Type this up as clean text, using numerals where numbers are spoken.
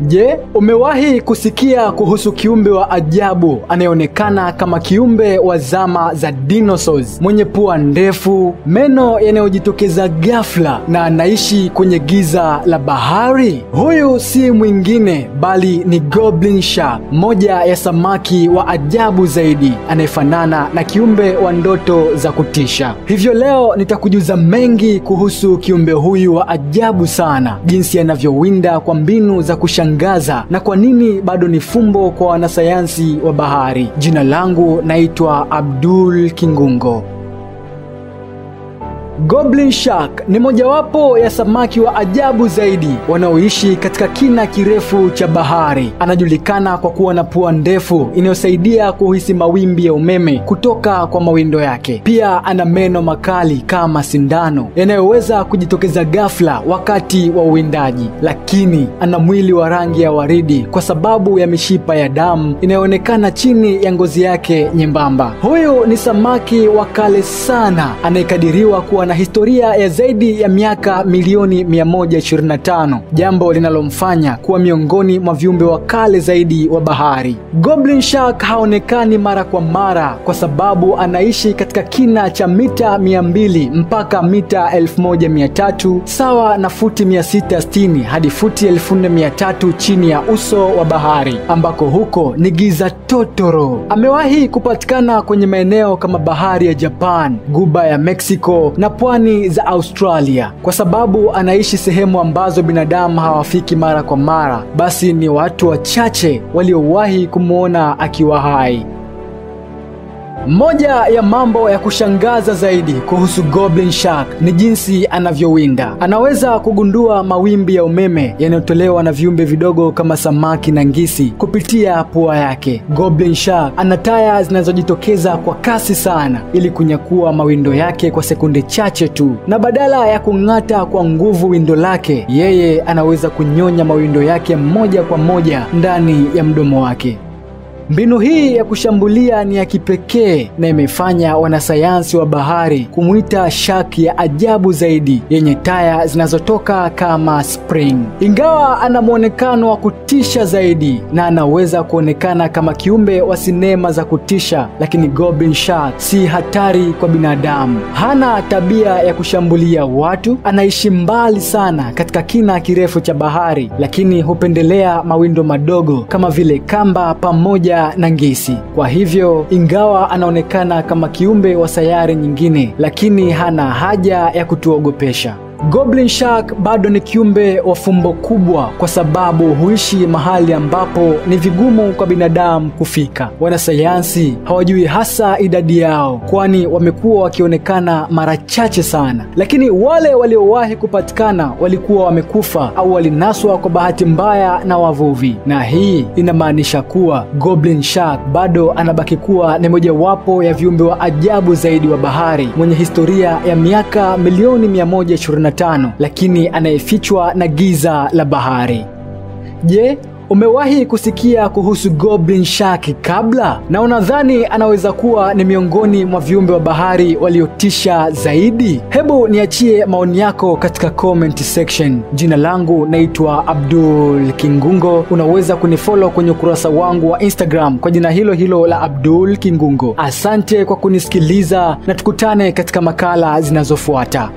Je, umewahi kusikia kuhusu kiumbe wa ajabu anayeonekana kama kiumbe wa zama za dinosaurs, mwenye pua ndefu, meno yanayojitokeza ghafla na anaishi kwenye giza la bahari? Huyu si mwingine bali ni Goblin Shark, moja ya samaki wa ajabu zaidi anayefanana na kiumbe wa ndoto za kutisha. Hivyo leo nitakujuza mengi kuhusu kiumbe huyu wa ajabu sana, jinsi anavyowinda kwa mbinu za kushangaza na kwa nini bado ni fumbo kwa wanasayansi wa bahari. Jina langu naitwa Abdul Kingungo. Goblin Shark ni mojawapo ya samaki wa ajabu zaidi wanaoishi katika kina kirefu cha bahari. Anajulikana kwa kuwa na pua ndefu inayosaidia kuhisi mawimbi ya umeme kutoka kwa mawindo yake. Pia ana meno makali kama sindano yanayoweza kujitokeza ghafla wakati wa uwindaji. Lakini ana mwili wa rangi ya waridi kwa sababu ya mishipa ya damu inayoonekana chini ya ngozi yake nyembamba. Huyu ni samaki wa kale sana anayekadiriwa kuwa na historia ya zaidi ya miaka milioni 125, jambo linalomfanya kuwa miongoni mwa viumbe wa kale zaidi wa bahari. Goblin Shark haonekani mara kwa mara kwa sababu anaishi katika kina cha mita 200 mpaka mita 1300, sawa na futi 660 hadi futi 1400 chini ya uso wa bahari, ambako huko ni giza totoro. Amewahi kupatikana kwenye maeneo kama bahari ya Japan, guba ya Mexico na pwani za Australia. Kwa sababu anaishi sehemu ambazo binadamu hawafiki mara kwa mara, basi ni watu wachache waliowahi kumuona akiwa hai. Moja ya mambo ya kushangaza zaidi kuhusu Goblin Shark ni jinsi anavyowinda. Anaweza kugundua mawimbi ya umeme yanayotolewa na viumbe vidogo kama samaki na ngisi kupitia pua yake. Goblin Shark ana taya zinazojitokeza kwa kasi sana ili kunyakua mawindo yake kwa sekunde chache tu, na badala ya kung'ata kwa nguvu windo lake, yeye anaweza kunyonya mawindo yake moja kwa moja ndani ya mdomo wake. Mbinu hii ya kushambulia ni ya kipekee na imefanya wanasayansi wa bahari kumuita shark ya ajabu zaidi, yenye taya zinazotoka kama spring. Ingawa ana muonekano wa kutisha zaidi na anaweza kuonekana kama kiumbe wa sinema za kutisha, lakini Goblin Shark si hatari kwa binadamu. Hana tabia ya kushambulia watu, anaishi mbali sana katika kina kirefu cha bahari, lakini hupendelea mawindo madogo kama vile kamba pamoja na ngisi. Kwa hivyo, ingawa anaonekana kama kiumbe wa sayari nyingine, lakini hana haja ya kutuogopesha. Goblin Shark bado ni kiumbe wa fumbo kubwa kwa sababu huishi mahali ambapo ni vigumu kwa binadamu kufika. Wanasayansi hawajui hasa idadi yao, kwani wamekuwa wakionekana mara chache sana. Lakini wale waliowahi kupatikana walikuwa wamekufa au walinaswa kwa bahati mbaya na wavuvi. Na hii inamaanisha kuwa Goblin Shark bado anabaki kuwa ni mojawapo ya viumbe wa ajabu zaidi wa bahari, mwenye historia ya miaka milioni 125, lakini anayefichwa na giza la bahari. Je, umewahi kusikia kuhusu Goblin Shark kabla? Na unadhani anaweza kuwa ni miongoni mwa viumbe wa bahari waliotisha zaidi? Hebu niachie maoni yako katika comment section. Jina langu naitwa Abdul Kingungo. Unaweza kunifollow kwenye ukurasa wangu wa Instagram kwa jina hilo hilo la Abdul Kingungo. Asante kwa kunisikiliza na tukutane katika makala zinazofuata.